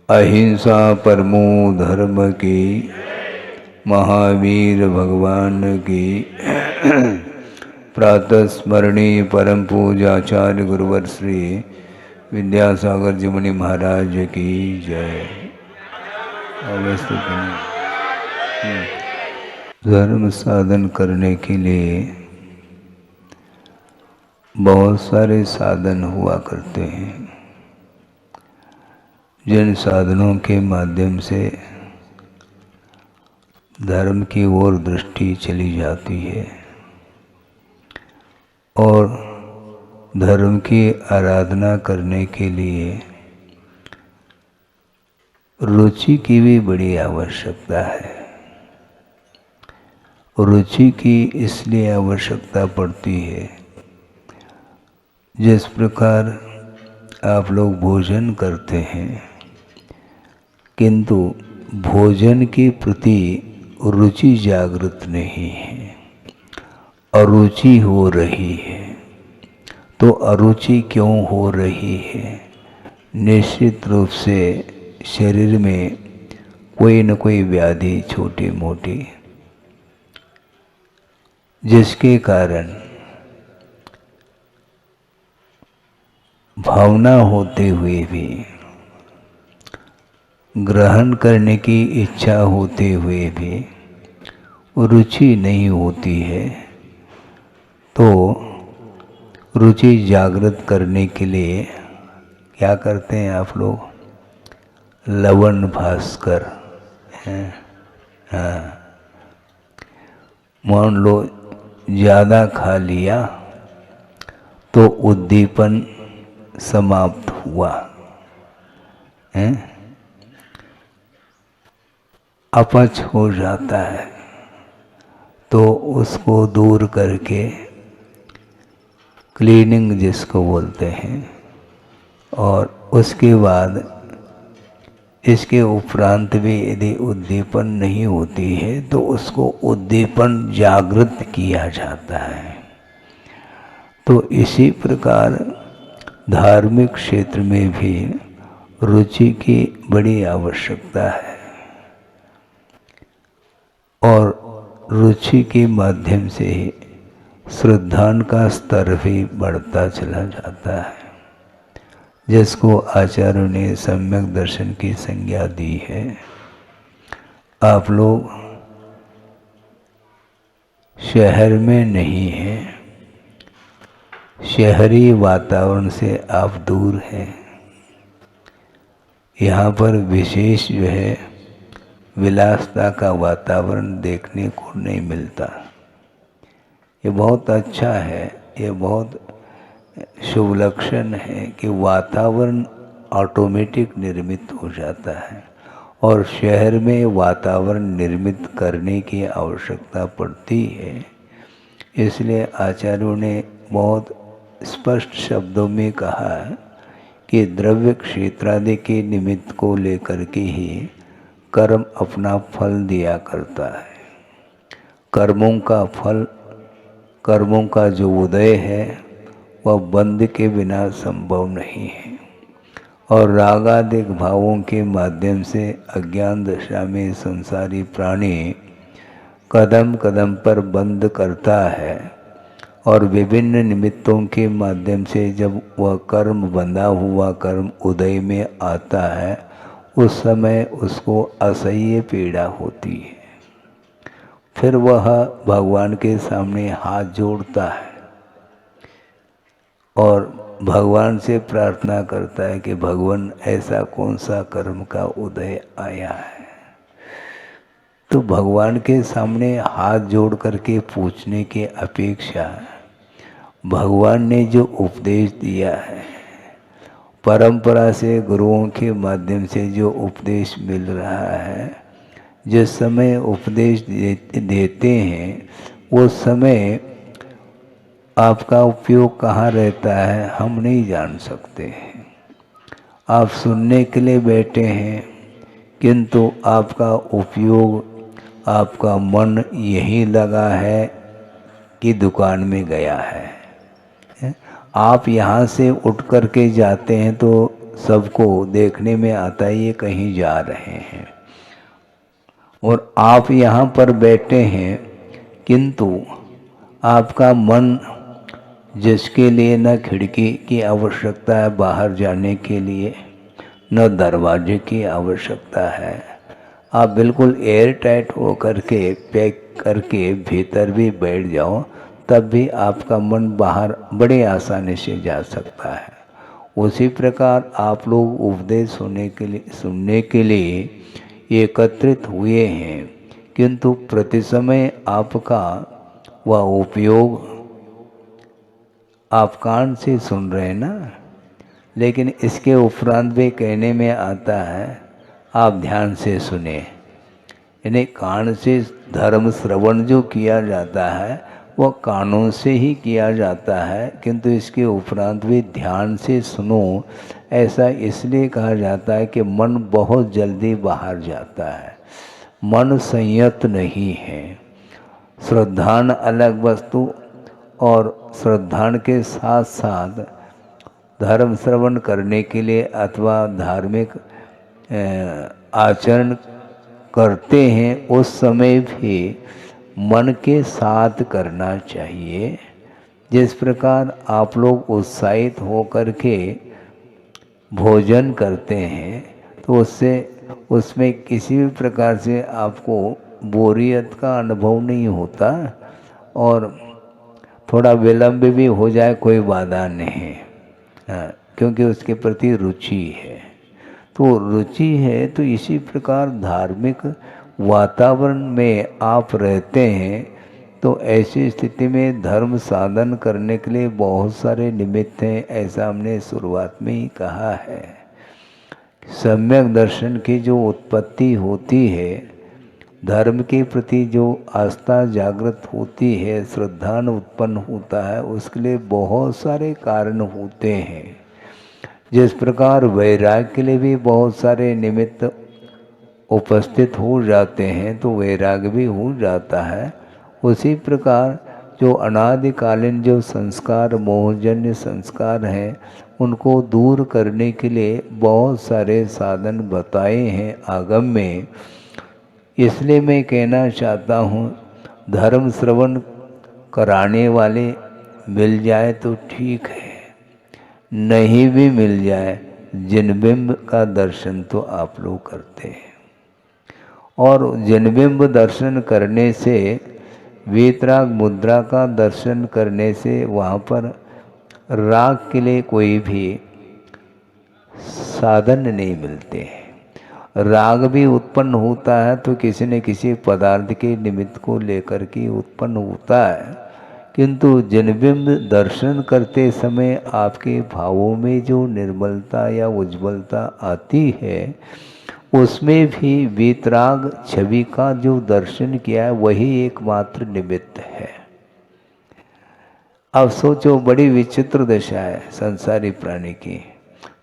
अहिंसा परमो धर्म की, महावीर भगवान की। प्रातः स्मरणीय परम पूज्याचार्य गुरुवर श्री विद्यासागर जी मुनि महाराज की जय। धर्म साधन करने के लिए बहुत सारे साधन हुआ करते हैं, जिन साधनों के माध्यम से धर्म की ओर दृष्टि चली जाती है और धर्म की आराधना करने के लिए रुचि की भी बड़ी आवश्यकता है। रुचि की इसलिए आवश्यकता पड़ती है, जिस प्रकार आप लोग भोजन करते हैं किंतु भोजन के प्रति रुचि जागृत नहीं है, अरुचि हो रही है। तो अरुचि क्यों हो रही है? निश्चित रूप से शरीर में कोई न कोई व्याधि छोटी मोटी, जिसके कारण भावना होते हुए भी, ग्रहण करने की इच्छा होते हुए भी रुचि नहीं होती है। तो रुचि जागृत करने के लिए क्या करते हैं आप लोग? लवण भास्कर हैं। हाँ, मान लो ज़्यादा खा लिया तो उद्दीपन समाप्त हुआ है, अपच हो जाता है, तो उसको दूर करके क्लीनिंग जिसको बोलते हैं, और उसके बाद इसके उपरांत भी यदि उद्दीपन नहीं होती है तो उसको उद्दीपन जागृत किया जाता है। तो इसी प्रकार धार्मिक क्षेत्र में भी रुचि की बड़ी आवश्यकता है और रुचि के माध्यम से ही श्रद्धा का स्तर भी बढ़ता चला जाता है, जिसको आचार्यों ने सम्यक दर्शन की संज्ञा दी है। आप लोग शहर में नहीं हैं, शहरी वातावरण से आप दूर हैं। यहाँ पर विशेष जो है विलासता का वातावरण देखने को नहीं मिलता। ये बहुत अच्छा है, ये बहुत शुभ लक्षण है कि वातावरण ऑटोमेटिक निर्मित हो जाता है और शहर में वातावरण निर्मित करने की आवश्यकता पड़ती है। इसलिए आचार्यों ने बहुत स्पष्ट शब्दों में कहा कि द्रव्य क्षेत्रादि के निमित्त को लेकर के ही कर्म अपना फल दिया करता है। कर्मों का फल, कर्मों का जो उदय है वह बंध के बिना संभव नहीं है, और रागादिक भावों के माध्यम से अज्ञान दशा में संसारी प्राणी कदम कदम पर बंध करता है और विभिन्न निमित्तों के माध्यम से जब वह कर्म बंधा हुआ कर्म उदय में आता है, उस समय उसको असह्य पीड़ा होती है। फिर वह भगवान के सामने हाथ जोड़ता है और भगवान से प्रार्थना करता है कि भगवान ऐसा कौन सा कर्म का उदय आया है। तो भगवान के सामने हाथ जोड़ करके पूछने के अपेक्षा भगवान ने जो उपदेश दिया है, परंपरा से गुरुओं के माध्यम से जो उपदेश मिल रहा है, जिस समय उपदेश देते हैं वो समय आपका उपयोग कहाँ रहता है हम नहीं जान सकते हैं। आप सुनने के लिए बैठे हैं किंतु आपका उपयोग, आपका मन यहीं लगा है कि दुकान में गया है। आप यहाँ से उठ कर के जाते हैं तो सबको देखने में आता है ये कहीं जा रहे हैं और आप यहाँ पर बैठे हैं, किंतु आपका मन जिसके लिए न खिड़की की आवश्यकता है बाहर जाने के लिए, न दरवाजे की आवश्यकता है, आप बिल्कुल एयर टाइट हो करके पैक करके भीतर भी बैठ जाओ, तब भी आपका मन बाहर बड़े आसानी से जा सकता है। उसी प्रकार आप लोग उपदेश सुनने के लिए एकत्रित हुए हैं, किंतु प्रति समय आपका वह उपयोग आप कान से सुन रहे हैं ना, लेकिन इसके उपरांत भी कहने में आता है आप ध्यान से सुने। यानी कान से धर्म श्रवण जो किया जाता है वह कानों से ही किया जाता है, किंतु इसके उपरांत भी ध्यान से सुनो। ऐसा इसलिए कहा जाता है कि मन बहुत जल्दी बाहर जाता है, मन संयत नहीं है। श्रद्धान अलग वस्तु और श्रद्धान के साथ साथ धर्म श्रवण करने के लिए अथवा धार्मिक आचरण करते हैं उस समय भी मन के साथ करना चाहिए। जिस प्रकार आप लोग उत्साहित हो करके भोजन करते हैं तो उसमें किसी भी प्रकार से आपको बोरियत का अनुभव नहीं होता और थोड़ा विलंब भी हो जाए कोई बाधा नहीं, क्योंकि उसके प्रति रुचि है। तो रुचि है तो इसी प्रकार धार्मिक वातावरण में आप रहते हैं तो ऐसी स्थिति में धर्म साधन करने के लिए बहुत सारे निमित्त हैं। ऐसा हमने शुरुआत में ही कहा है। सम्यक दर्शन की जो उत्पत्ति होती है, धर्म के प्रति जो आस्था जागृत होती है, श्रद्धान उत्पन्न होता है, उसके लिए बहुत सारे कारण होते हैं। जिस प्रकार वैराग्य के लिए भी बहुत सारे निमित्त उपस्थित हो जाते हैं तो वैराग्य भी हो जाता है, उसी प्रकार जो अनादिकालीन जो संस्कार मोहजन्य संस्कार हैं उनको दूर करने के लिए बहुत सारे साधन बताए हैं आगम में। इसलिए मैं कहना चाहता हूँ धर्म श्रवण कराने वाले मिल जाए तो ठीक है, नहीं भी मिल जाए जिनबिंब का दर्शन तो आप लोग करते हैं। और जिनबिंब दर्शन करने से वीतराग मुद्रा का दर्शन करने से वहाँ पर राग के लिए कोई भी साधन नहीं मिलते हैं। राग भी उत्पन्न होता है तो किसी न किसी पदार्थ के निमित्त को लेकर के उत्पन्न होता है, किंतु जिनबिंब दर्शन करते समय आपके भावों में जो निर्मलता या उज्ज्वलता आती है उसमें भी वीतराग छवि का जो दर्शन किया है वही एकमात्र निमित्त है। अब सोचो बड़ी विचित्र दशा है संसारी प्राणी की।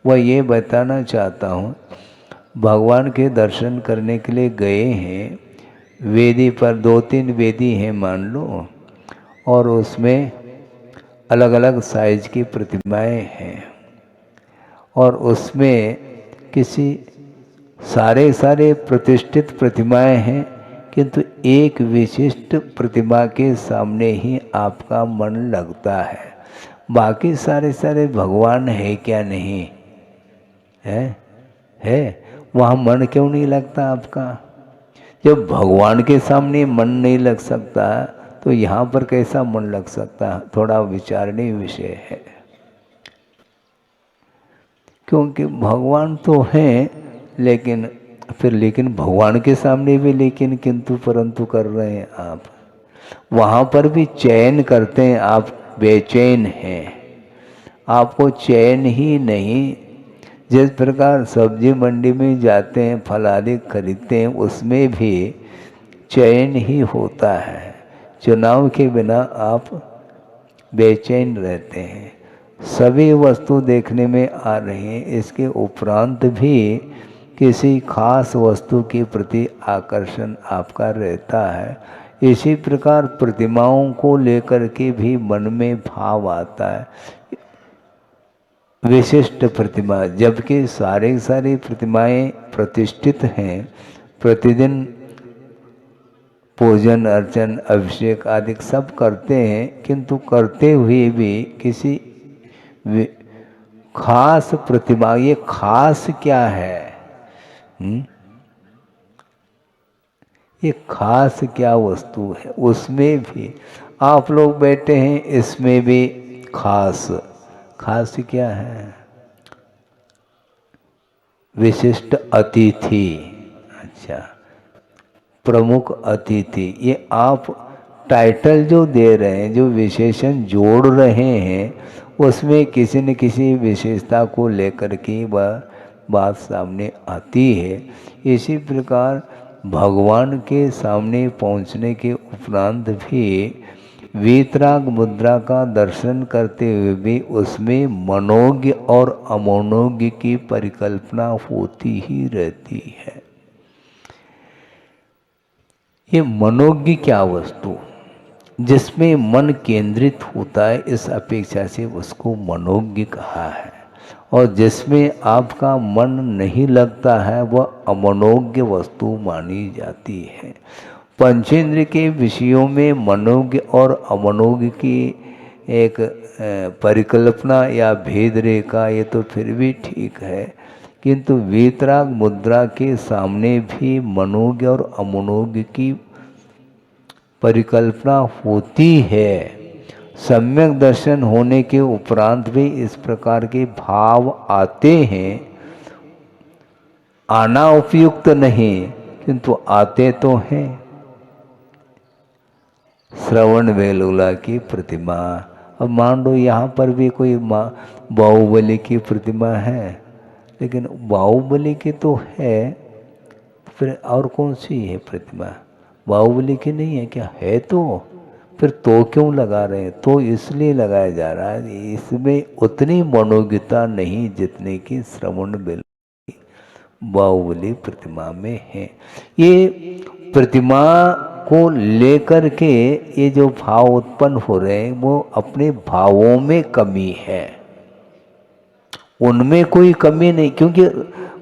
वह ये बताना चाहता हूँ, भगवान के दर्शन करने के लिए गए हैं, वेदी पर 2-3 वेदी हैं मान लो, और उसमें अलग अलग साइज की प्रतिमाएं हैं और उसमें किसी सारे प्रतिष्ठित प्रतिमाएं हैं, किंतु एक विशिष्ट प्रतिमा के सामने ही आपका मन लगता है। बाकी सारे भगवान है क्या नहीं है वहाँ मन क्यों नहीं लगता आपका? जब भगवान के सामने मन नहीं लग सकता तो यहाँ पर कैसा मन लग सकता है? थोड़ा विचारणीय विषय है, क्योंकि भगवान तो हैं लेकिन भगवान के सामने भी लेकिन किंतु परंतु कर रहे हैं आप। वहाँ पर भी चयन करते हैं, आप बेचैन हैं, आपको चयन ही नहीं। जिस प्रकार सब्जी मंडी में जाते हैं फल आदि खरीदते हैं उसमें भी चयन ही होता है, चुनाव के बिना आप बेचैन रहते हैं। सभी वस्तु देखने में आ रही हैं, इसके उपरांत भी किसी खास वस्तु के प्रति आकर्षण आपका रहता है। इसी प्रकार प्रतिमाओं को लेकर के भी मन में भाव आता है। विशिष्ट प्रतिमा, जबकि सारी सारी प्रतिमाएं प्रतिष्ठित हैं, प्रतिदिन पूजन अर्चन अभिषेक आदि सब करते हैं, किंतु करते हुए भी किसी खास प्रतिमा, ये खास क्या है? ये खास क्या वस्तु है? उसमें भी आप लोग बैठे हैं, इसमें भी खास खास क्या है? विशिष्ट अतिथि। अच्छा, प्रमुख अतिथि, ये आप टाइटल जो दे रहे हैं, जो विशेषण जोड़ रहे हैं, उसमें किसी न किसी विशेषता को लेकर के वह बात सामने आती है। इसी प्रकार भगवान के सामने पहुंचने के उपरांत भी वीतराग मुद्रा का दर्शन करते हुए भी उसमें मनोज्ञ और अमनोज्ञ की परिकल्पना होती ही रहती है। ये मनोज्ञ क्या वस्तु, जिसमें मन केंद्रित होता है, इस अपेक्षा से उसको मनोज्ञ कहा है। और जिसमें आपका मन नहीं लगता है, वह अमनोज्ञ वस्तु मानी जाती है। पंचेंद्र के विषयों में मनोज्ञ और अमनोज्ञ की एक परिकल्पना या भेद रेखा, ये तो फिर भी ठीक है, किंतु वीतराग मुद्रा के सामने भी मनोज्ञ और अमनोज्ञ की परिकल्पना होती है। सम्यक दर्शन होने के उपरांत भी इस प्रकार के भाव आते हैं। आना उपयुक्त नहीं, किंतु आते तो हैं। श्रवण बेलगोला की प्रतिमा, अब मान लो यहाँ पर भी कोई बाहुबली की प्रतिमा है, लेकिन बाहुबली की तो है, फिर और कौन सी है प्रतिमा? बाहुबली की नहीं है क्या? है तो फिर तो क्यों लगा रहे हैं? तो इसलिए लगाया जा रहा है, इसमें उतनी मनोज्ञता नहीं जितने की श्रवण बेलगोला बाहुबली प्रतिमा में है। ये प्रतिमा को लेकर के ये जो भाव उत्पन्न हो रहे हैं, वो अपने भावों में कमी है, उनमें कोई कमी नहीं, क्योंकि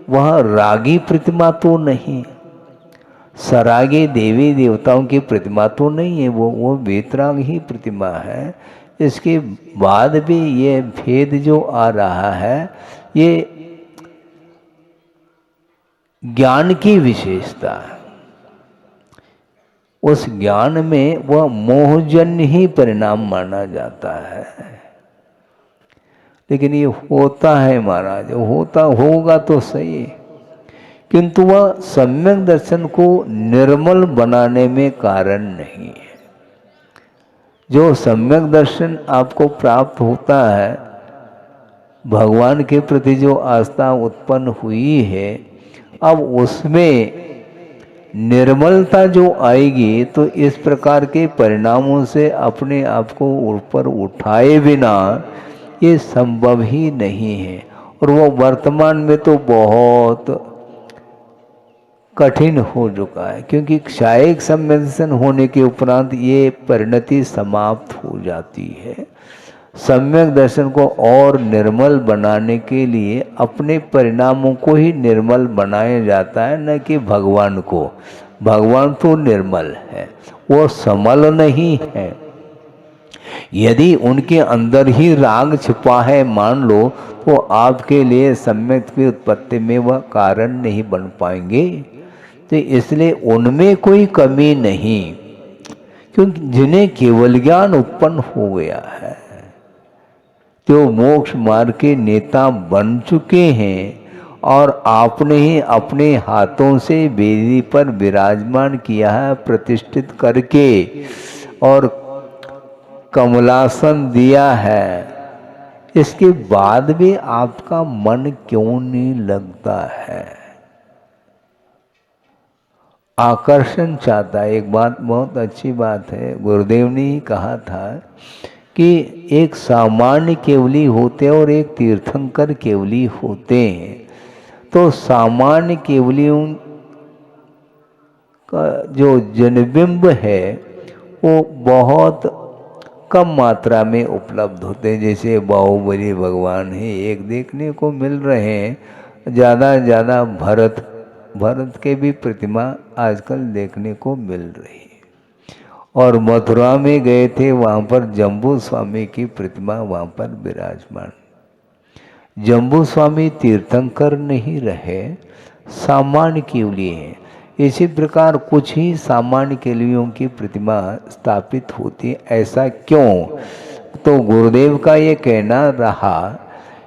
वह रागी प्रतिमा तो नहीं, सरागी देवी देवताओं की प्रतिमा तो नहीं है, वो वीतराग ही प्रतिमा है। इसके बाद भी ये भेद जो आ रहा है, ये ज्ञान की विशेषता है। उस ज्ञान में वह मोहजन्य ही परिणाम माना जाता है। लेकिन ये होता है महाराज, होता होगा तो सही, किंतु वह सम्यक दर्शन को निर्मल बनाने में कारण नहीं है। जो सम्यक दर्शन आपको प्राप्त होता है, भगवान के प्रति जो आस्था उत्पन्न हुई है, अब उसमें निर्मलता जो आएगी, तो इस प्रकार के परिणामों से अपने आप को ऊपर उठाए बिना ये संभव ही नहीं है। और वो वर्तमान में तो बहुत कठिन हो चुका है, क्योंकि क्षायिक संवेदन होने के उपरांत ये परिणति समाप्त हो जाती है। सम्यक दर्शन को और निर्मल बनाने के लिए अपने परिणामों को ही निर्मल बनाया जाता है, न कि भगवान को। भगवान तो निर्मल है, वो समल नहीं है। यदि उनके अंदर ही राग छिपा है मान लो, तो आपके लिए सम्यक की उत्पत्ति में वह कारण नहीं बन पाएंगे। तो इसलिए उनमें कोई कमी नहीं, क्योंकि जिन्हें केवल ज्ञान उत्पन्न हो गया है, जो मोक्ष मार्ग के नेता बन चुके हैं, और आपने ही अपने हाथों से वेदी पर विराजमान किया है प्रतिष्ठित करके, और कमलासन दिया है, इसके बाद भी आपका मन क्यों नहीं लगता है? आकर्षण चाहता है। एक बात बहुत अच्छी बात है, गुरुदेव ने ही कहा था कि एक सामान्य केवली होते हैं और एक तीर्थंकर केवली होते हैं। तो सामान्य केवलियों का जो जनबिंब है, वो बहुत कम मात्रा में उपलब्ध होते हैं। जैसे बाहुबली भगवान है, एक देखने को मिल रहे हैं, ज़्यादा से ज़्यादा भरत के भी प्रतिमा आजकल देखने को मिल रही है। और मथुरा में गए थे, वहाँ पर जम्बू स्वामी की प्रतिमा वहाँ पर विराजमान। जम्बू स्वामी तीर्थंकर नहीं रहे, सामान्य केवली हैं। इसी प्रकार कुछ ही सामान्य केवलियों की प्रतिमा स्थापित होती है। ऐसा क्यों? तो गुरुदेव का ये कहना रहा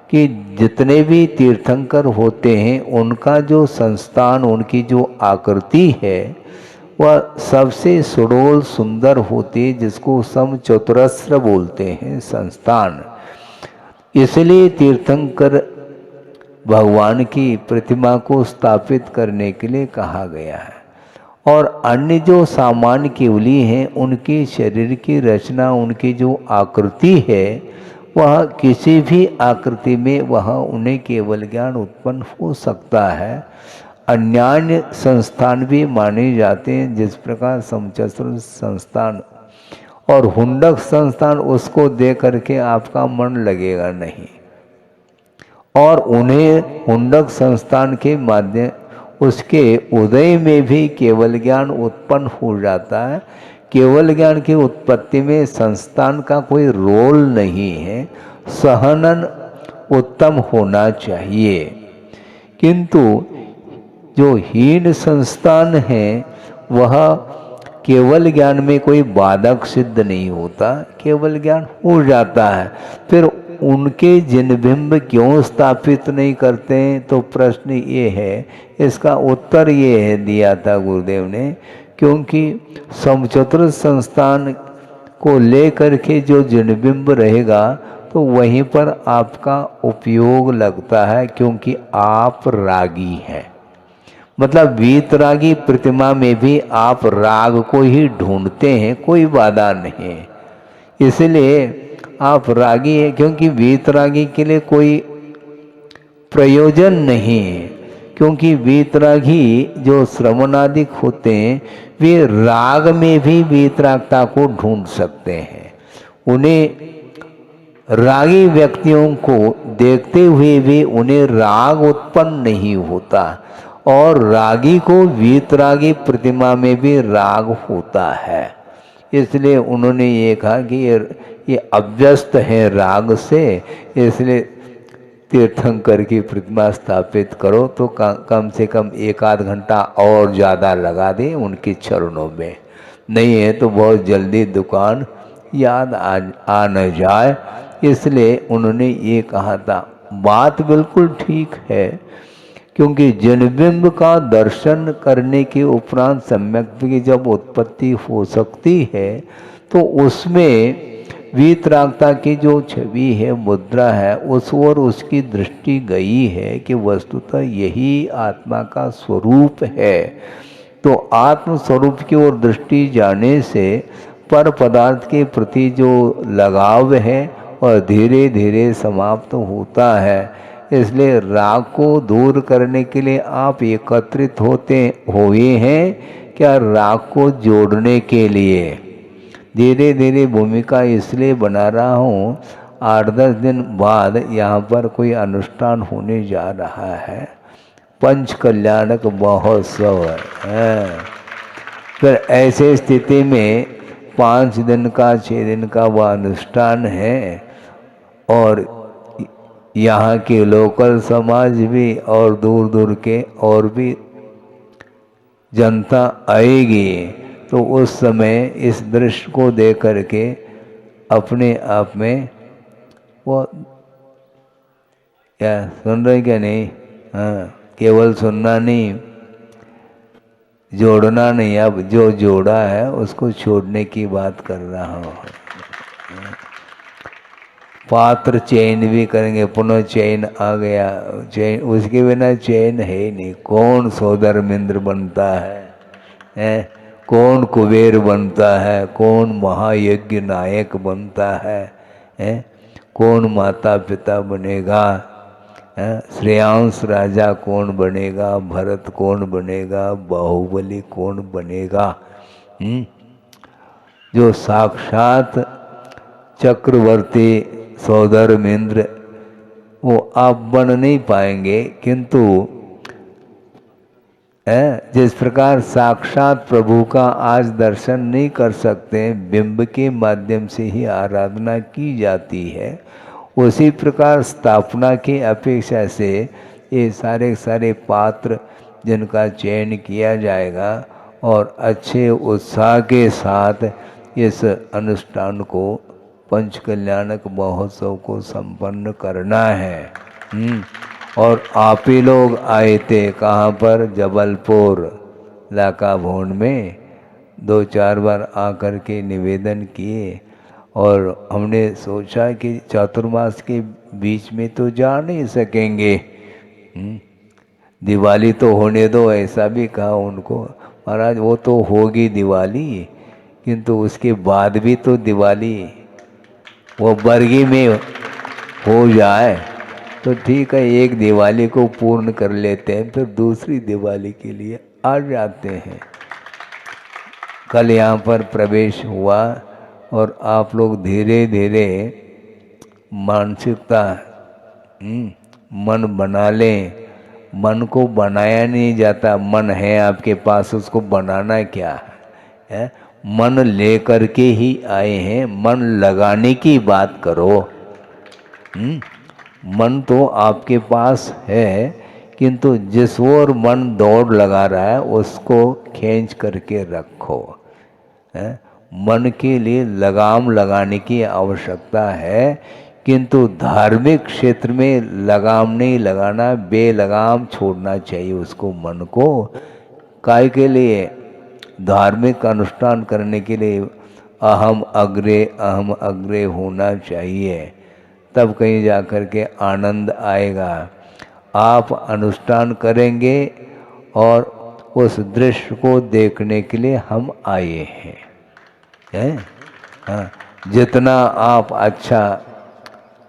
कि जितने भी तीर्थंकर होते हैं उनका जो संस्थान, उनकी जो आकृति है वह सबसे सुडोल सुंदर होती है, जिसको समचतुरस्र बोलते हैं संस्थान। इसलिए तीर्थंकर भगवान की प्रतिमा को स्थापित करने के लिए कहा गया है। और अन्य जो सामान्य केवली हैं उनके शरीर की रचना, उनकी जो आकृति है, वह किसी भी आकृति में वह उन्हें केवल ज्ञान उत्पन्न हो सकता है। अन्यान्य संस्थान भी माने जाते हैं, जिस प्रकार समचतुर संस्थान और हुंडक संस्थान, उसको देख करके आपका मन लगेगा नहीं। और उन्हें हुंडक संस्थान के माध्यम उसके उदय में भी केवल ज्ञान उत्पन्न हो जाता है। केवल ज्ञान की उत्पत्ति में संस्थान का कोई रोल नहीं है, सहनन उत्तम होना चाहिए। किंतु जो हीन संस्थान है वह केवल ज्ञान में कोई बाधक सिद्ध नहीं होता, केवल ज्ञान हो जाता है। फिर उनके जिनबिंब क्यों स्थापित नहीं करते हैं? तो प्रश्न ये है, इसका उत्तर ये है दिया था गुरुदेव ने, क्योंकि समचतुर संस्थान को लेकर के जो जिनबिंब रहेगा तो वहीं पर आपका उपयोग लगता है, क्योंकि आप रागी हैं। मतलब वीतरागी प्रतिमा में भी आप राग को ही ढूंढते हैं, कोई बाधा नहीं है। इसलिए आप रागी हैं, क्योंकि वीतरागी के लिए कोई प्रयोजन नहीं है। क्योंकि वीतरागी जो श्रवणादिक होते हैं वे राग में भी वीतरागता को ढूंढ सकते हैं। उन्हें रागी व्यक्तियों को देखते हुए भी उन्हें राग उत्पन्न नहीं होता, और रागी को वीतरागी प्रतिमा में भी राग होता है। इसलिए उन्होंने ये कहा कि ये अभ्यस्त है राग से, इसलिए तीर्थंकर की प्रतिमा स्थापित करो तो कम से कम 1-8 घंटा और ज़्यादा लगा दें उनके चरणों में। नहीं है तो बहुत जल्दी दुकान याद आ न जाए, इसलिए उन्होंने ये कहा था। बात बिल्कुल ठीक है, क्योंकि जिनबिंब का दर्शन करने के उपरांत सम्यक की जब उत्पत्ति हो सकती है तो उसमें वीतरागता की जो छवि है, मुद्रा है, उस ओर उसकी दृष्टि गई है कि वस्तुतः यही आत्मा का स्वरूप है। तो आत्म स्वरूप की ओर दृष्टि जाने से पर पदार्थ के प्रति जो लगाव है और धीरे धीरे समाप्त होता है। इसलिए राग को दूर करने के लिए आप एकत्रित हुए हैं क्या? राग को जोड़ने के लिए धीरे धीरे भूमिका इसलिए बना रहा हूँ। 8-10 दिन बाद यहाँ पर कोई अनुष्ठान होने जा रहा है, पंच कल्याणक महोत्सव है। फिर ऐसे स्थिति में 5 दिन का 6 दिन का वह अनुष्ठान है, और यहाँ के लोकल समाज भी और दूर दूर के और भी जनता आएगी। तो उस समय इस दृश्य को देख करके अपने आप में वो क्या सुन रहे क्या नहीं? हाँ, केवल सुनना नहीं, जोड़ना नहीं। अब जो जोड़ा है उसको छोड़ने की बात कर रहा हूँ। पात्र चयन भी करेंगे, पुनः चयन आ गया, चयन उसके बिना चयन है ही नहीं। कौन सौधर्मेंद्र बनता है? कौन कुबेर बनता है? कौन महायज्ञ नायक बनता है? कौन माता पिता बनेगा? श्रेयांश राजा कौन बनेगा? भरत कौन बनेगा? बाहुबली कौन बनेगा? जो साक्षात चक्रवर्ती सौधर्मेंद्र वो आप बन नहीं पाएंगे, किंतु जिस प्रकार साक्षात प्रभु का आज दर्शन नहीं कर सकते, बिंब के माध्यम से ही आराधना की जाती है, उसी प्रकार स्थापना की अपेक्षा से ये सारे सारे पात्र जिनका चयन किया जाएगा और अच्छे उत्साह के साथ इस अनुष्ठान को पंच कल्याणक महोत्सव को संपन्न करना है। और आप ही लोग आए थे कहाँ पर, जबलपुर लाका भवन में 2-4 बार आकर के निवेदन किए, और हमने सोचा कि चातुर्मास के बीच में तो जा नहीं सकेंगे, दिवाली तो होने दो, ऐसा भी कहा उनको। महाराज वो तो होगी दिवाली, किंतु उसके बाद भी तो दिवाली वो बरगी में हो जाए तो ठीक है, एक दिवाली को पूर्ण कर लेते हैं, फिर दूसरी दिवाली के लिए आ जाते हैं। कल यहाँ पर प्रवेश हुआ और आप लोग धीरे धीरे मानसिकता मन बना लें। मन को बनाया नहीं जाता, मन है आपके पास, उसको बनाना क्या है? मन लेकर के ही आए हैं, मन लगाने की बात करो। मन तो आपके पास है, किंतु जिस ओर मन दौड़ लगा रहा है उसको खींच करके रखो। मन के लिए लगाम लगाने की आवश्यकता है, किंतु धार्मिक क्षेत्र में लगाम नहीं लगाना, बेलगाम छोड़ना चाहिए उसको, मन को। काय के लिए? धार्मिक अनुष्ठान करने के लिए अहम अग्रे होना चाहिए, तब कहीं जा कर के आनंद आएगा। आप अनुष्ठान करेंगे और उस दृश्य को देखने के लिए हम आए हैं। हाँ, जितना आप अच्छा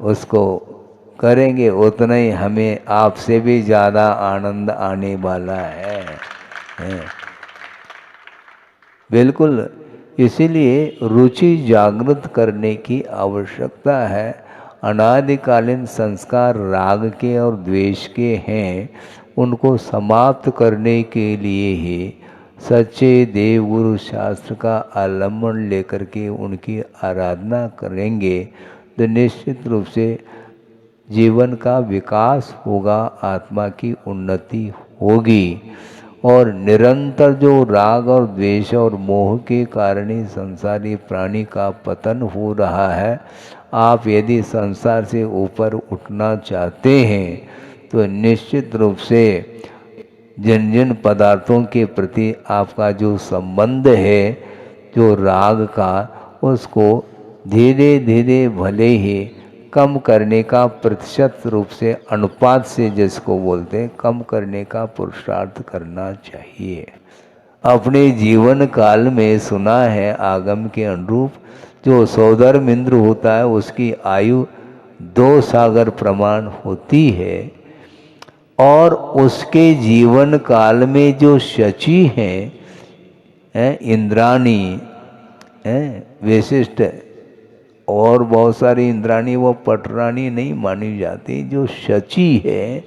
उसको करेंगे उतना ही हमें आपसे भी ज़्यादा आनंद आने वाला है। बिल्कुल, इसीलिए रुचि जागृत करने की आवश्यकता है। अनादिकालीन संस्कार राग के और द्वेष के हैं, उनको समाप्त करने के लिए ही सच्चे देवगुरु शास्त्र का आलम्बन लेकर के उनकी आराधना करेंगे तो निश्चित रूप से जीवन का विकास होगा, आत्मा की उन्नति होगी। और निरंतर जो राग और द्वेष और मोह के कारण ही संसारी प्राणी का पतन हो रहा है, आप यदि संसार से ऊपर उठना चाहते हैं तो निश्चित रूप से जिन जिन पदार्थों के प्रति आपका जो संबंध है, जो राग का, उसको धीरे धीरे भले ही कम करने का, प्रतिशत रूप से अनुपात से जिसको बोलते हैं, कम करने का पुरुषार्थ करना चाहिए। अपने जीवन काल में सुना है आगम के अनुरूप, जो सौधर्मेंद्र होता है उसकी आयु 2 सागर प्रमाण होती है, और उसके जीवन काल में जो शची हैं, इंद्राणी, विशिष्ट और बहुत सारी इंद्राणी, वो पटरानी नहीं मानी जाती, जो शची है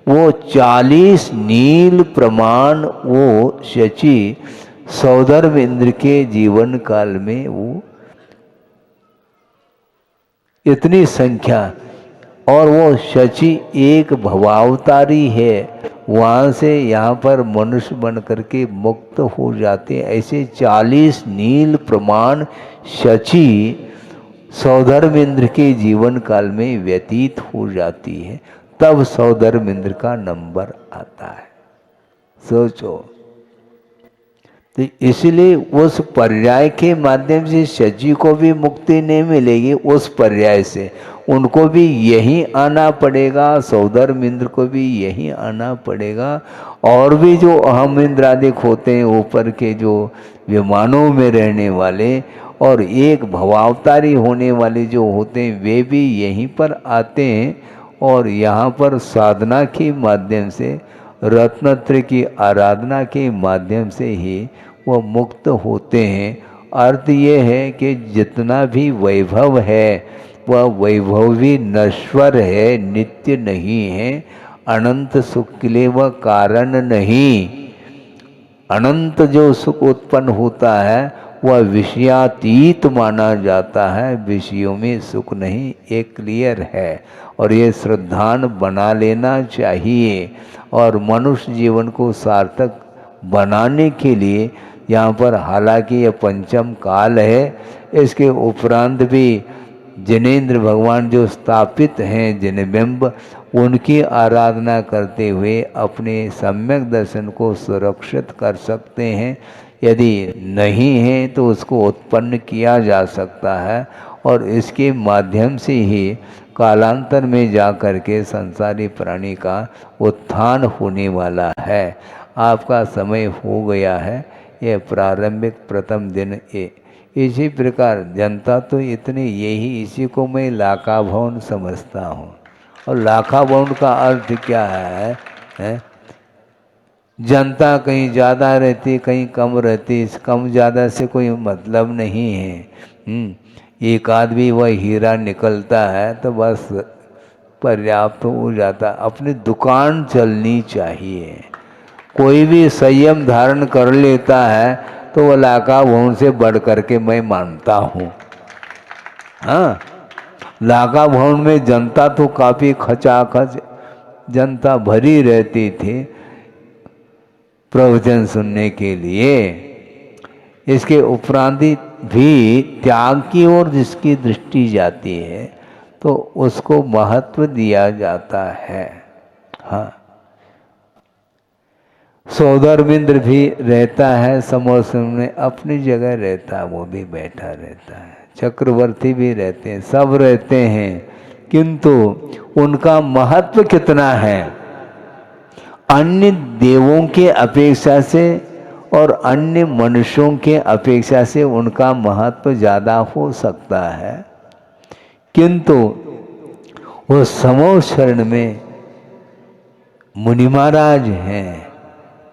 वो 40 नील प्रमाण, वो शची सौधर्मेंद्र के जीवन काल में वो इतनी संख्या, और वो शची एक भवावतारी है, वहाँ से यहाँ पर मनुष्य बन करके मुक्त हो जाते। ऐसे 40 नील प्रमाण शची सौधर्मेंद्र के जीवन काल में व्यतीत हो जाती है, तब सौधर्मेंद्र का नंबर आता है। सोचो, तो इसलिए उस पर्याय के माध्यम से शची को भी मुक्ति नहीं मिलेगी, उस पर्याय से उनको भी यहीं आना पड़ेगा, सौधर्मेंद्र को भी यहीं आना पड़ेगा। और भी जो अहम इंद्रादिक होते हैं, ऊपर के जो विमानों में रहने वाले और एक भवावतारी होने वाले जो होते हैं, वे भी यहीं पर आते हैं और यहाँ पर साधना के माध्यम से, रत्नत्रय की आराधना के माध्यम से ही वो मुक्त होते हैं। अर्थ ये है कि जितना भी वैभव है वह वैभव भी नश्वर है, नित्य नहीं है। अनंत सुख के लिए वह कारण नहीं। अनंत जो सुख उत्पन्न होता है वह विषयातीत माना जाता है, विषयों में सुख नहीं, ये क्लियर है। और ये श्रद्धान बना लेना चाहिए। और मनुष्य जीवन को सार्थक बनाने के लिए यहाँ पर, हालांकि यह पंचम काल है, इसके उपरांत भी जिनेंद्र भगवान जो स्थापित हैं, जिनबिंब, उनकी आराधना करते हुए अपने सम्यक दर्शन को सुरक्षित कर सकते हैं। यदि नहीं है तो उसको उत्पन्न किया जा सकता है और इसके माध्यम से ही कालांतर में जा कर के संसारी प्राणी का उत्थान होने वाला है। आपका समय हो गया है, ये प्रारंभिक प्रथम दिन ये। इसी प्रकार जनता तो इतनी, यही इसी को मैं लाका भवन समझता हूँ। और लाखा भवन का अर्थ क्या है? जनता कहीं ज़्यादा रहती, कहीं कम रहती, इस कम ज़्यादा से कोई मतलब नहीं है। एक आदमी वह हीरा निकलता है तो बस पर्याप्त हो जाता। अपनी दुकान चलनी चाहिए। कोई भी संयम धारण कर लेता है तो वह लाका भवन से बढ़ करके मैं मानता हूँ। हाँ, लाका भवन में जनता तो काफ़ी खचाखच जनता भरी रहती थी प्रवचन सुनने के लिए। इसके उपरांत भी त्याग की ओर जिसकी दृष्टि जाती है तो उसको महत्व दिया जाता है। हाँ, सौधर्मेंद्र भी रहता है समोसन में, अपनी जगह रहता है, वो भी बैठा रहता है। चक्रवर्ती भी रहते हैं, सब रहते हैं, किंतु उनका महत्व कितना है अन्य देवों के अपेक्षा से और अन्य मनुष्यों के अपेक्षा से उनका महत्व ज़्यादा हो सकता है। किंतु वो समो शरण में मुनि महाराज हैं,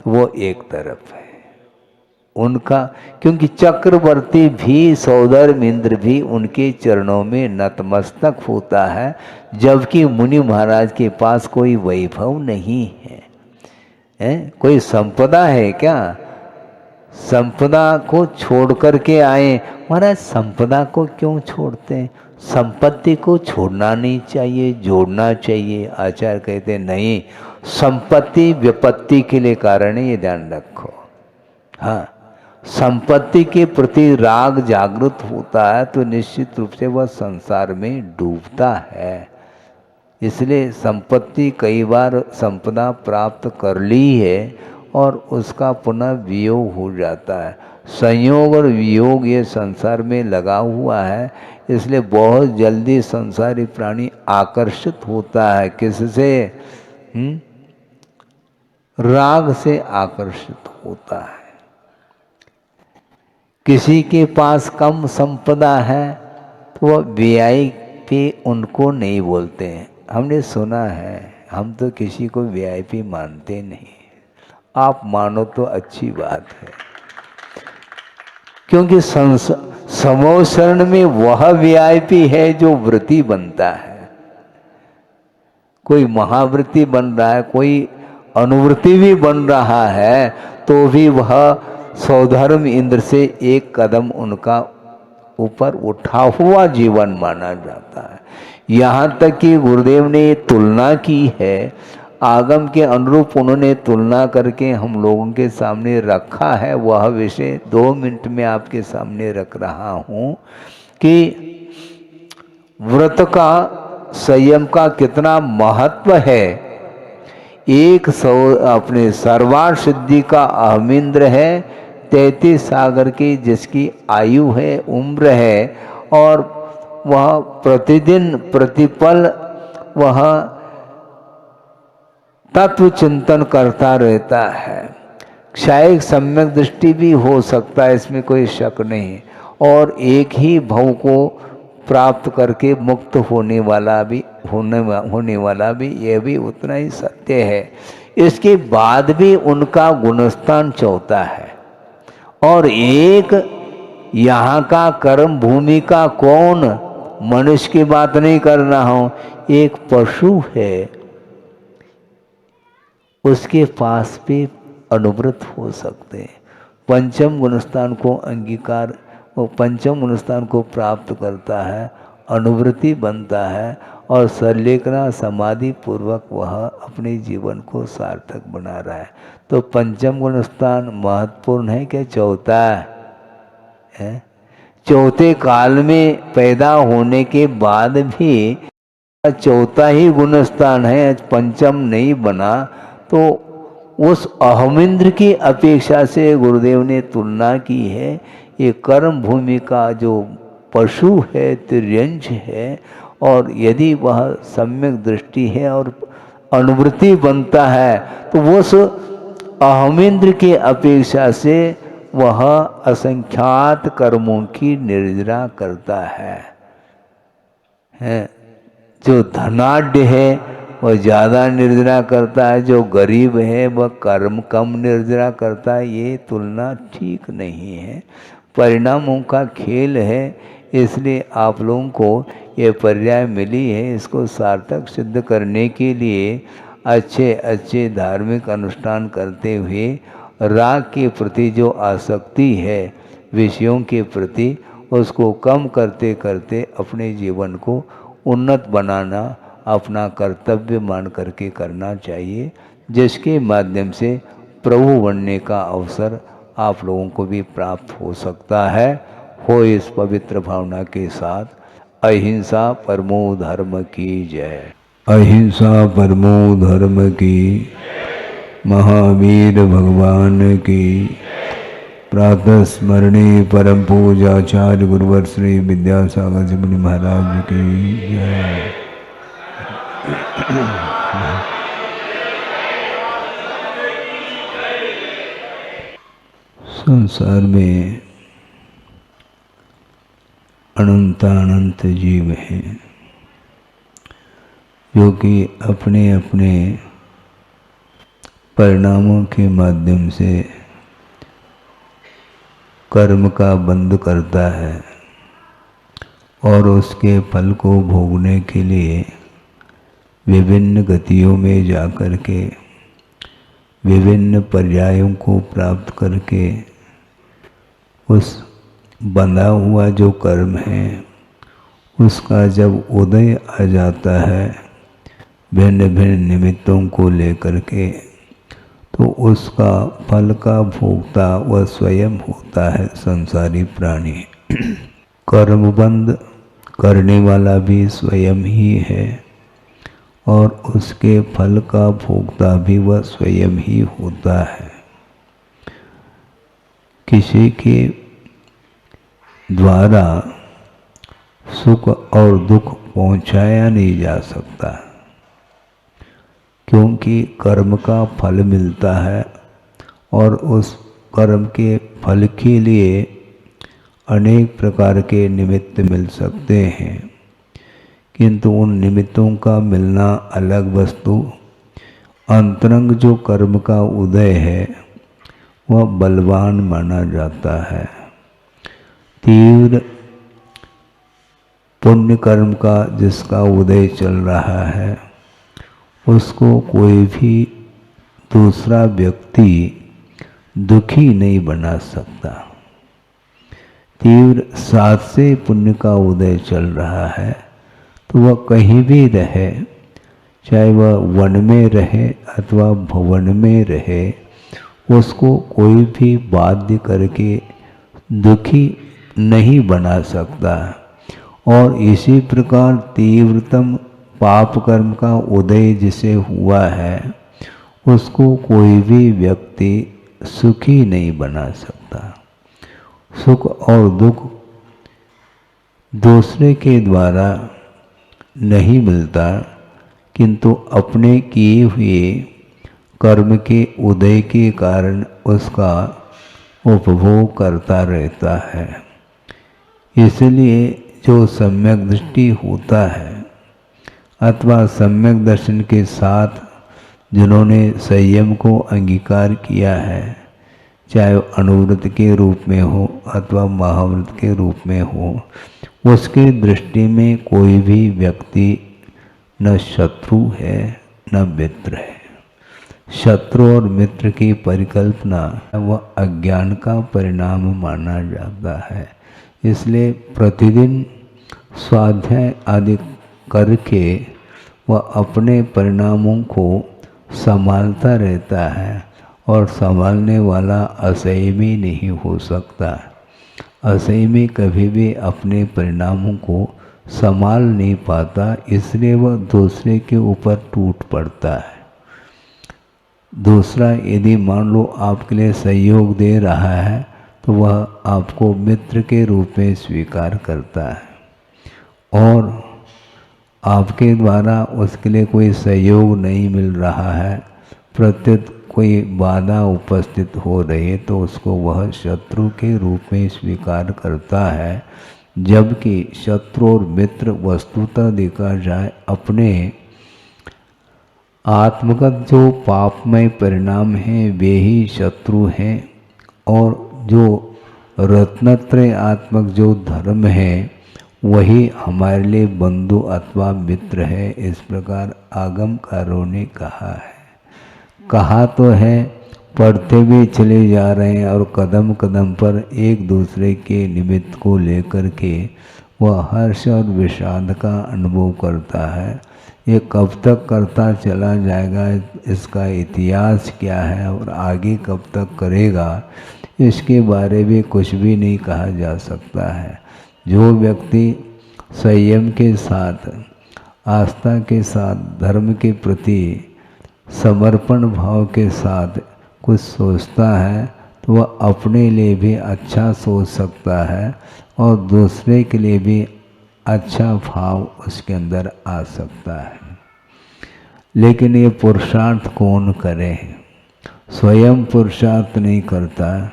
वो एक तरफ है उनका, क्योंकि चक्रवर्ती भी, सौधर्मेंद्र भी उनके चरणों में नतमस्तक होता है, जबकि मुनि महाराज के पास कोई वैभव नहीं है। कोई संपदा है क्या? संपदा को छोड़ करके आए महाराज। संपदा को क्यों छोड़ते हैं? संपत्ति को छोड़ना नहीं चाहिए, जोड़ना चाहिए। आचार्य कहते नहीं, संपत्ति विपत्ति के लिए कारण है, ये ध्यान रखो। हाँ, संपत्ति के प्रति राग जागृत होता है तो निश्चित रूप से वह संसार में डूबता है। इसलिए संपत्ति, कई बार संपदा प्राप्त कर ली है और उसका पुनः वियोग हो जाता है। संयोग और वियोग ये संसार में लगा हुआ है, इसलिए बहुत जल्दी संसारी प्राणी आकर्षित होता है। किससे? राग से आकर्षित होता है। किसी के पास कम संपदा है तो वह वीआईपी उनको नहीं बोलते हैं। हमने सुना है, हम तो किसी को वीआईपी मानते नहीं। आप मानो तो अच्छी बात है, क्योंकि समो शरण में वह वीआईपी है जो व्रती बनता है। कोई महाव्रती बन रहा है, कोई अनुव्रती भी बन रहा है, तो भी वह सौधर्म इंद्र से एक कदम उनका ऊपर उठा हुआ जीवन माना जाता है। यहाँ तक कि गुरुदेव ने ये तुलना की है, आगम के अनुरूप उन्होंने तुलना करके हम लोगों के सामने रखा है। वह विषय 2 मिनट में आपके सामने रख रहा हूँ कि व्रत का, संयम का कितना महत्व है। एक अपने सर्वार्थ सिद्धि का अहमिंद्र है, 33 सागर की जिसकी आयु है, उम्र है, और वह प्रतिदिन प्रतिपल वह तत्व चिंतन करता रहता है। क्षायिक सम्यक दृष्टि भी हो सकता है, इसमें कोई शक नहीं। और एक ही भव को प्राप्त करके मुक्त होने वाला भी यह भी उतना ही सत्य है। इसके बाद भी उनका गुणस्थान चौथा है। और एक यहाँ का कर्म भूमि का कौन, मनुष्य की बात नहीं कर रहा हूँ, एक पशु है, उसके पास भी अनुव्रत हो सकते हैं। पंचम गुणस्थान को अंगीकार, वो पंचम गुणस्थान को प्राप्त करता है, अनुवृत्ति बनता है और सरलेखना समाधि पूर्वक वह अपने जीवन को सार्थक बना रहा है। तो पंचम गुणस्थान महत्वपूर्ण है कि चौथा है? चौथे काल में पैदा होने के बाद भी चौथा ही गुणस्थान है, पंचम नहीं बना, तो उस अहमिंद्र की अपेक्षा से गुरुदेव ने तुलना की है। ये कर्म भूमि का जो पशु है, तिर्यंश है, और यदि वह सम्यक दृष्टि है और अनुवृत्ति बनता है तो उस अहमिंद्र की अपेक्षा से वह असंख्यात कर्मों की निर्जरा करता है। जो धनाढ्य है वह ज़्यादा निर्जरा करता है, जो गरीब है वह कर्म कम निर्जरा करता है। ये तुलना ठीक नहीं है, परिणामों का खेल है। इसलिए आप लोगों को ये पर्याय मिली है, इसको सार्थक सिद्ध करने के लिए अच्छे अच्छे धार्मिक अनुष्ठान करते हुए राग के प्रति जो आसक्ति है विषयों के प्रति, उसको कम करते करते अपने जीवन को उन्नत बनाना अपना कर्तव्य मान करके करना चाहिए, जिसके माध्यम से प्रभु बनने का अवसर आप लोगों को भी प्राप्त हो सकता है। हो इस पवित्र भावना के साथ अहिंसा परमो धर्म की जय। अहिंसा परमो धर्म की, महावीर भगवान की। प्रातः स्मरणी परम पूजाचार्य गुरुवर श्री विद्यासागर जी मुनि महाराज की जय। संसार में अनंत जीव हैं जो कि अपने अपने परिणामों के माध्यम से कर्म का बंध करता है और उसके फल को भोगने के लिए विभिन्न गतियों में जाकर के विभिन्न पर्यायों को प्राप्त करके उस बंधा हुआ जो कर्म है उसका जब उदय आ जाता है भिन्न भिन्न निमित्तों को लेकर के, तो उसका फल का भोक्ता वह स्वयं होता है संसारी प्राणी। कर्मबंध करने वाला भी स्वयं ही है और उसके फल का भोक्ता भी वह स्वयं ही होता है। किसी के द्वारा सुख और दुख पहुंचाया नहीं जा सकता, क्योंकि कर्म का फल मिलता है और उस कर्म के फल के लिए अनेक प्रकार के निमित्त मिल सकते हैं, किंतु उन निमित्तों का मिलना अलग वस्तु। अंतरंग जो कर्म का उदय है वह बलवान माना जाता है। तीव्र पुण्य कर्म का जिसका उदय चल रहा है उसको कोई भी दूसरा व्यक्ति दुखी नहीं बना सकता। तीव्र साथ से पुण्य का उदय चल रहा है तो वह कहीं भी रहे, चाहे वह वन में रहे अथवा भवन में रहे, उसको कोई भी बाध्य करके दुखी नहीं बना सकता। और इसी प्रकार तीव्रतम पाप कर्म का उदय जिसे हुआ है उसको कोई भी व्यक्ति सुखी नहीं बना सकता। सुख और दुख दूसरे के द्वारा नहीं मिलता, किंतु अपने किए हुए कर्म के उदय के कारण उसका उपभोग करता रहता है। इसलिए जो सम्यक दृष्टि होता है अथवा सम्यक दर्शन के साथ जिन्होंने संयम को अंगीकार किया है, चाहे अनुव्रत के रूप में हो अथवा महाव्रत के रूप में हो, उसकी दृष्टि में कोई भी व्यक्ति न शत्रु है न मित्र है। शत्रु और मित्र की परिकल्पना वह अज्ञान का परिणाम माना जाता है। इसलिए प्रतिदिन स्वाध्याय आदि करके वह अपने परिणामों को संभालता रहता है, और संभालने वाला असंयमी नहीं हो सकता। असंयमी कभी भी अपने परिणामों को संभाल नहीं पाता, इसलिए वह दूसरे के ऊपर टूट पड़ता है। दूसरा यदि मान लो आपके लिए सहयोग दे रहा है तो वह आपको मित्र के रूप में स्वीकार करता है, और आपके द्वारा उसके लिए कोई सहयोग नहीं मिल रहा है, प्रत्युत कोई बाधा उपस्थित हो रही है, तो उसको वह शत्रु के रूप में स्वीकार करता है। जबकि शत्रु और मित्र वस्तुतः देखा जाए अपने आत्मगत जो पापमय परिणाम हैं वे ही शत्रु हैं, और जो रत्नत्रयात्मक जो धर्म है वही हमारे लिए बंधु अथवा मित्र है। इस प्रकार आगमकारों ने कहा है। कहा तो है, पढ़ते भी चले जा रहे हैं और कदम कदम पर एक दूसरे के निमित्त को लेकर के वह हर्ष और विषाद का अनुभव करता है। ये कब तक करता चला जाएगा, इसका इतिहास क्या है और आगे कब तक करेगा, इसके बारे में कुछ भी नहीं कहा जा सकता है। जो व्यक्ति संयम के साथ, आस्था के साथ, धर्म के प्रति समर्पण भाव के साथ कुछ सोचता है तो वह अपने लिए भी अच्छा सोच सकता है और दूसरे के लिए भी अच्छा भाव उसके अंदर आ सकता है। लेकिन ये पुरुषार्थ कौन करे? स्वयं पुरुषार्थ नहीं करता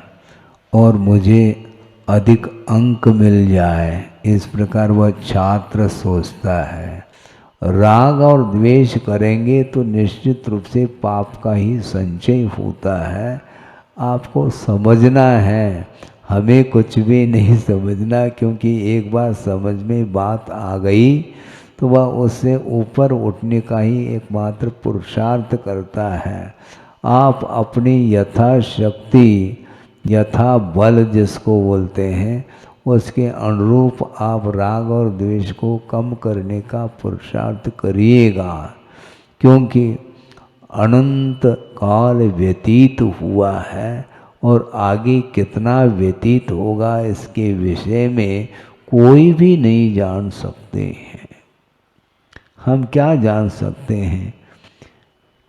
और मुझे अधिक अंक मिल जाए, इस प्रकार वह छात्र सोचता है। राग और द्वेष करेंगे तो निश्चित रूप से पाप का ही संचय होता है। आपको समझना है, हमें कुछ भी नहीं समझना, क्योंकि एक बार समझ में बात आ गई तो वह उससे ऊपर उठने का ही एकमात्र पुरुषार्थ करता है। आप अपनी यथाशक्ति, यथा बल जिसको बोलते हैं, उसके अनुरूप आप राग और द्वेष को कम करने का पुरुषार्थ करिएगा, क्योंकि अनंत काल व्यतीत हुआ है और आगे कितना व्यतीत होगा इसके विषय में कोई भी नहीं जान सकते हैं। हम क्या जान सकते हैं,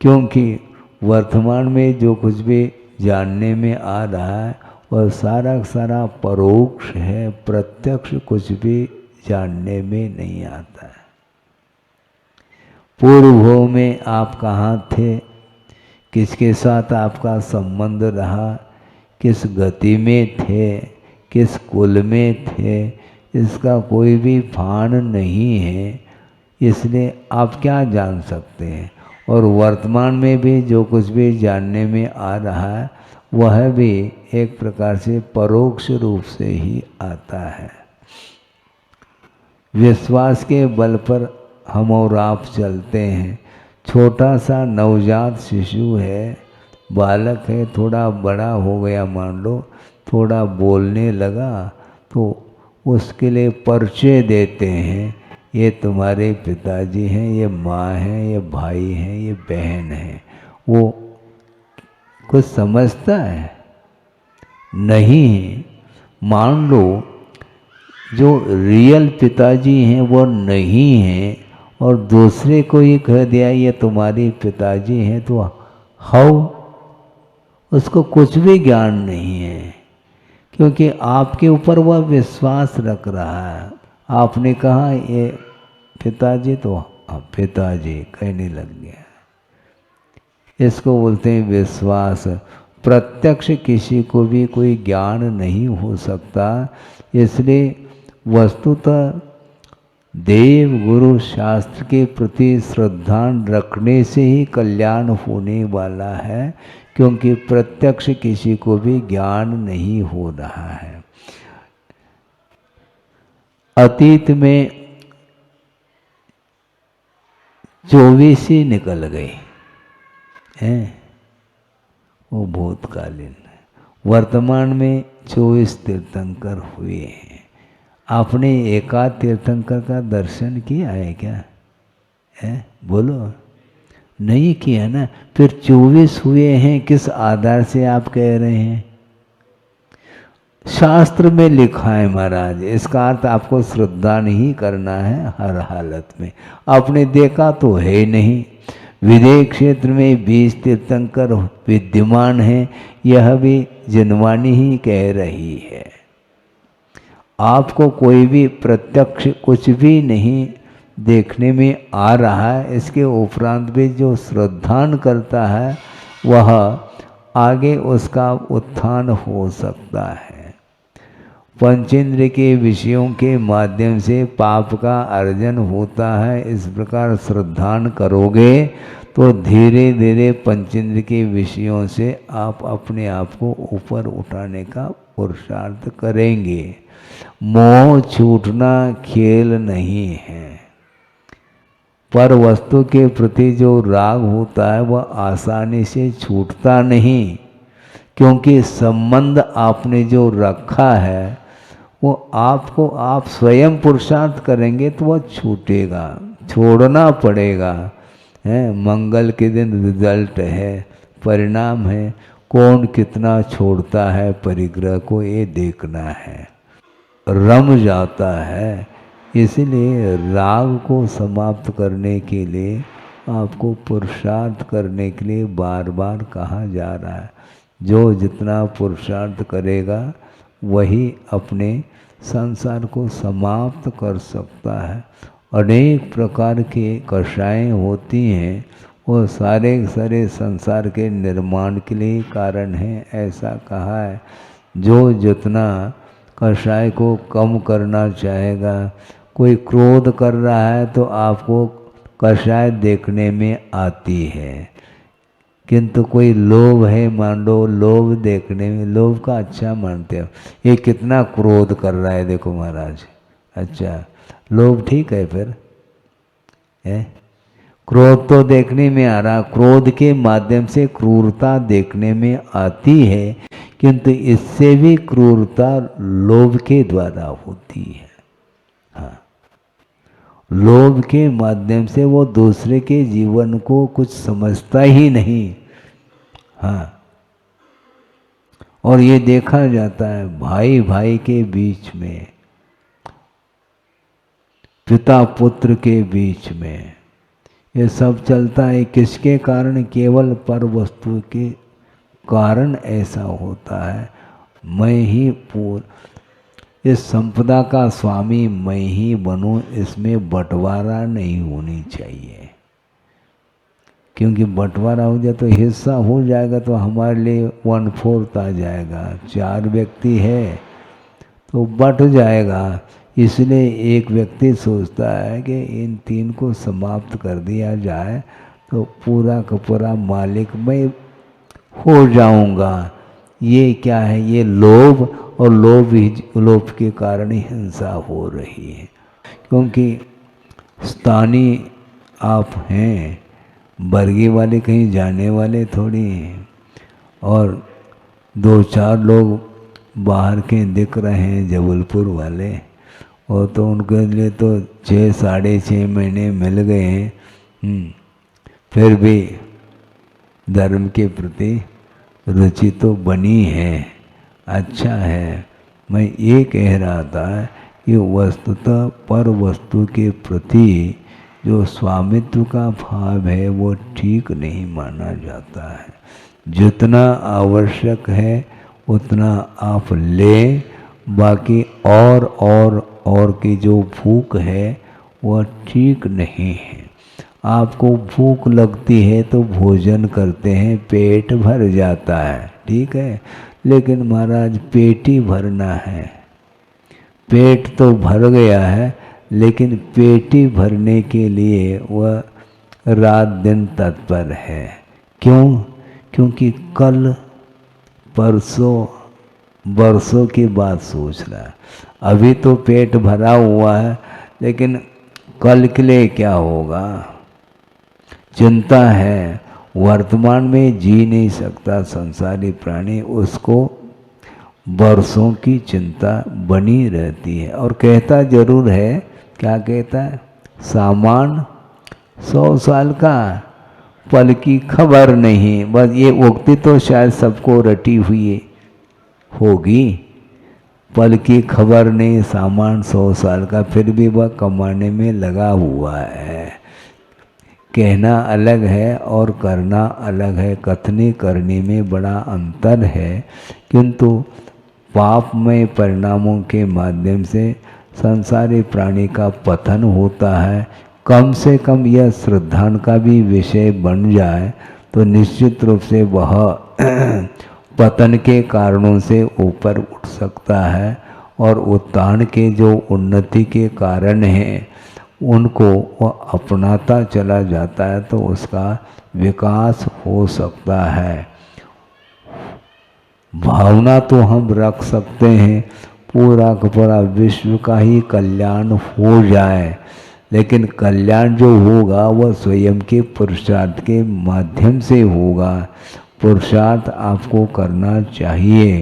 क्योंकि वर्तमान में जो कुछ भी जानने में आ रहा है वह सारा सारा परोक्ष है, प्रत्यक्ष कुछ भी जानने में नहीं आता है। पूर्व में आप कहाँ थे, किसके साथ आपका संबंध रहा, किस गति में थे, किस कुल में थे, इसका कोई भी भान नहीं है, इसलिए आप क्या जान सकते हैं। और वर्तमान में भी जो कुछ भी जानने में आ रहा है वह भी एक प्रकार से परोक्ष रूप से ही आता है। विश्वास के बल पर हम और आप चलते हैं। छोटा सा नवजात शिशु है, बालक है, थोड़ा बड़ा हो गया, मान लो थोड़ा बोलने लगा तो उसके लिए परिचय देते हैं, ये तुम्हारे पिताजी हैं, ये माँ हैं, ये भाई हैं, ये बहन हैं। वो कुछ समझता है? नहीं। मान लो जो रियल पिताजी हैं वो नहीं हैं और दूसरे को ये कह दिया ये तुम्हारे पिताजी हैं, तो हाउ, उसको कुछ भी ज्ञान नहीं है, क्योंकि आपके ऊपर वह विश्वास रख रहा है। आपने कहा ये पिताजी, तो पिताजी कहने लग गया। इसको बोलते हैं विश्वास। प्रत्यक्ष किसी को भी कोई ज्ञान नहीं हो सकता, इसलिए वस्तुतः देव गुरु शास्त्र के प्रति श्रद्धा रखने से ही कल्याण होने वाला है, क्योंकि प्रत्यक्ष किसी को भी ज्ञान नहीं हो रहा है। अतीत में 24 ही निकल गए हैं, वो भूतकालीन है। वर्तमान में 24 तीर्थंकर हुए हैं। आपने एकाध तीर्थंकर का दर्शन किया है क्या? है बोलो, नहीं किया ना, फिर 24 हुए हैं, किस आधार से आप कह रहे हैं? शास्त्र में लिखा है महाराज, इसका अर्थ आपको श्रद्धा नहीं करना है हर हालत में। आपने देखा तो है नहीं। विदेह क्षेत्र में 20 तीर्थंकर विद्यमान हैं, यह भी जिनवानी ही कह रही है। आपको कोई भी प्रत्यक्ष कुछ भी नहीं देखने में आ रहा है, इसके उपरांत भी जो श्रद्धान करता है वह आगे उसका उत्थान हो सकता है। पंचेंद्र के विषयों के माध्यम से पाप का अर्जन होता है। इस प्रकार श्रद्धान करोगे तो धीरे धीरे पंचेंद्र के विषयों से आप अपने आप को ऊपर उठाने का पुरुषार्थ करेंगे। मोह छूटना खेल नहीं है। पर वस्तु के प्रति जो राग होता है वह आसानी से छूटता नहीं, क्योंकि संबंध आपने जो रखा है वो आपको आप स्वयं पुरुषार्थ करेंगे तो वह छूटेगा, छोड़ना पड़ेगा। है मंगल के दिन रिजल्ट है, परिणाम है, कौन कितना छोड़ता है परिग्रह को, ये देखना है। रम जाता है, इसलिए राग को समाप्त करने के लिए आपको पुरुषार्थ करने के लिए बार बार कहा जा रहा है। जो जितना पुरुषार्थ करेगा वही अपने संसार को समाप्त कर सकता है। अनेक प्रकार के कषाय होती हैं, वो सारे सारे संसार के निर्माण के लिए कारण है, ऐसा कहा है। जो जितना कषाय को कम करना चाहेगा, कोई क्रोध कर रहा है तो आपको कषाय देखने में आती है, किंतु कोई लोभ है, मान लो लोभ देखने में, लोभ का अच्छा मानते हो, ये कितना क्रोध कर रहा है देखो महाराज। अच्छा लोभ ठीक है, फिर है क्रोध तो देखने में आ रहा, क्रोध के माध्यम से क्रूरता देखने में आती है, किंतु इससे भी क्रूरता लोभ के द्वारा होती है। हाँ, लोभ के माध्यम से वो दूसरे के जीवन को कुछ समझता ही नहीं। हाँ, और ये देखा जाता है भाई भाई के बीच में, पिता पुत्र के बीच में, ये सब चलता है। किसके कारण? केवल पर वस्तु के कारण ऐसा होता है। मैं ही इस संपदा का स्वामी मैं ही बनूं, इसमें बंटवारा नहीं होनी चाहिए, क्योंकि बंटवारा हो जाए तो हिस्सा हो जाएगा तो हमारे लिए 1/4 आ जाएगा। 4 व्यक्ति है तो बट जाएगा। इसलिए एक व्यक्ति सोचता है कि इन 3 को समाप्त कर दिया जाए तो पूरा का पूरा मालिक मैं हो जाऊंगा। ये क्या है? ये लोभ, और लोभ के कारण ही हिंसा हो रही है। क्योंकि स्थानीय आप हैं, बरगी वाले कहीं जाने वाले थोड़ी हैं, और 2-4 लोग बाहर के दिख रहे हैं जबलपुर वाले, और तो उनके लिए तो 6-6.5 महीने मिल गए हैं। फिर भी धर्म के प्रति रुचि तो बनी है, अच्छा है। मैं ये कह रहा था कि वस्तुतः पर वस्तु के प्रति जो स्वामित्व का भाव है वो ठीक नहीं माना जाता है। जितना आवश्यक है उतना आप लें, बाकी और की जो भूख है वह ठीक नहीं है। आपको भूख लगती है तो भोजन करते हैं, पेट भर जाता है, ठीक है, लेकिन महाराज पेट ही भरना है। पेट तो भर गया है, लेकिन पेट ही भरने के लिए वह रात दिन तत्पर है। क्यों? क्योंकि कल परसों बरसों की बात सोच रहा है। अभी तो पेट भरा हुआ है, लेकिन कल के लिए क्या होगा, चिंता है। वर्तमान में जी नहीं सकता संसारी प्राणी, उसको बरसों की चिंता बनी रहती है। और कहता जरूर है, क्या कहता है, सामान 100 साल का, पल की खबर नहीं। बस ये उक्ति तो शायद सबको रटी हुई होगी, पल की खबर नहीं, सामान 100 साल का, फिर भी वह कमाने में लगा हुआ है। कहना अलग है और करना अलग है, कथनी करनी में बड़ा अंतर है। किंतु पापमय परिणामों के माध्यम से संसारी प्राणी का पतन होता है। कम से कम यह श्रद्धा का भी विषय बन जाए तो निश्चित रूप से वह पतन के कारणों से ऊपर उठ सकता है, और उत्थान के जो उन्नति के कारण हैं उनको वह अपनाता चला जाता है, तो उसका विकास हो सकता है। भावना तो हम रख सकते हैं पूरा का पूरा विश्व का ही कल्याण हो जाए, लेकिन कल्याण जो होगा वह स्वयं के पुरुषार्थ के माध्यम से होगा। पुरुषार्थ आपको करना चाहिए।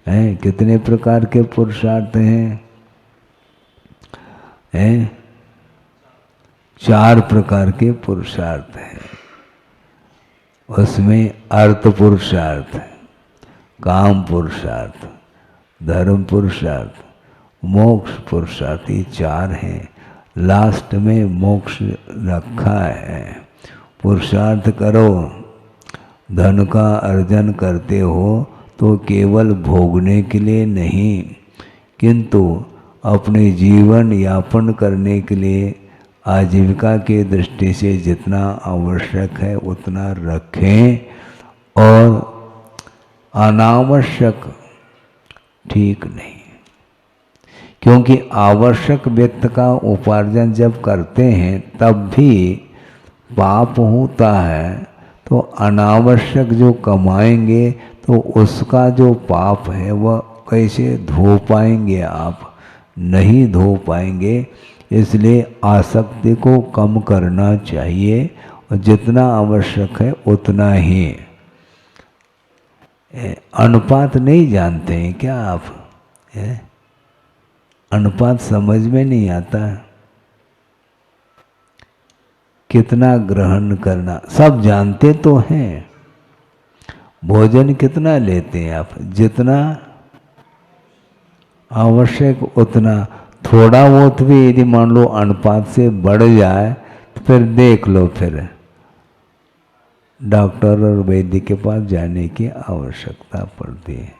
हैं कितने प्रकार के पुरुषार्थ हैं? 4 प्रकार के पुरुषार्थ हैं। उसमें अर्थ पुरुषार्थ, काम पुरुषार्थ, धर्म पुरुषार्थ, मोक्ष पुरुषार्थ, ये 4 हैं। लास्ट में मोक्ष रखा है। पुरुषार्थ करो, धन का अर्जन करते हो तो केवल भोगने के लिए नहीं, किंतु अपने जीवन यापन करने के लिए आजीविका की दृष्टि से जितना आवश्यक है उतना रखें, और अनावश्यक ठीक नहीं। क्योंकि आवश्यक वित्त का उपार्जन जब करते हैं तब भी पाप होता है, तो अनावश्यक जो कमाएंगे तो उसका जो पाप है वह कैसे धो पाएंगे आप? नहीं धो पाएंगे। इसलिए आसक्ति को कम करना चाहिए, और जितना आवश्यक है उतना ही। अनुपात नहीं जानते हैं क्या आप? अनुपात समझ में नहीं आता। कितना ग्रहण करना सब जानते तो हैं। भोजन कितना लेते हैं आप? जितना आवश्यक उतना। थोड़ा बहुत भी यदि मान लो अनुपात से बढ़ जाए तो फिर देख लो, फिर डॉक्टर और वैद्य के पास जाने की आवश्यकता पड़ती है।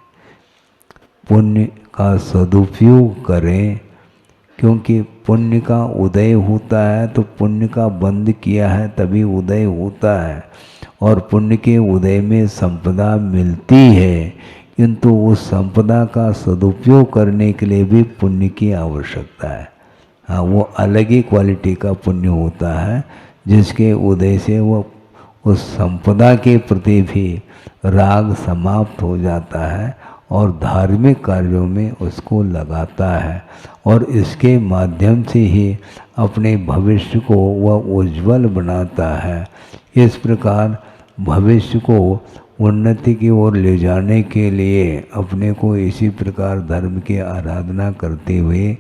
पुण्य का सदुपयोग करें, क्योंकि पुण्य का उदय होता है, तो पुण्य का बंद किया है तभी उदय होता है, और पुण्य के उदय में संपदा मिलती है। किंतु उस संपदा का सदुपयोग करने के लिए भी पुण्य की आवश्यकता है। हाँ, वो अलग ही क्वालिटी का पुण्य होता है, जिसके उदय से वो उस संपदा के प्रति भी राग समाप्त हो जाता है, और धार्मिक कार्यों में उसको लगाता है, और इसके माध्यम से ही अपने भविष्य को वह उज्जवल बनाता है। इस प्रकार भविष्य को उन्नति की ओर ले जाने के लिए अपने को इसी प्रकार धर्म की आराधना करते हुए,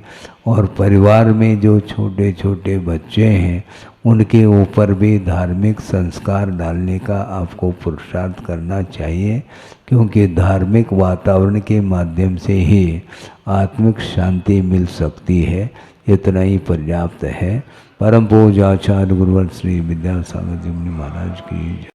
और परिवार में जो छोटे छोटे बच्चे हैं उनके ऊपर भी धार्मिक संस्कार डालने का आपको पुरुषार्थ करना चाहिए, क्योंकि धार्मिक वातावरण के माध्यम से ही आत्मिक शांति मिल सकती है। इतना ही पर्याप्त है। परम पूज्य आचार्य गुरुवर श्री विद्यासागर जी महाराज की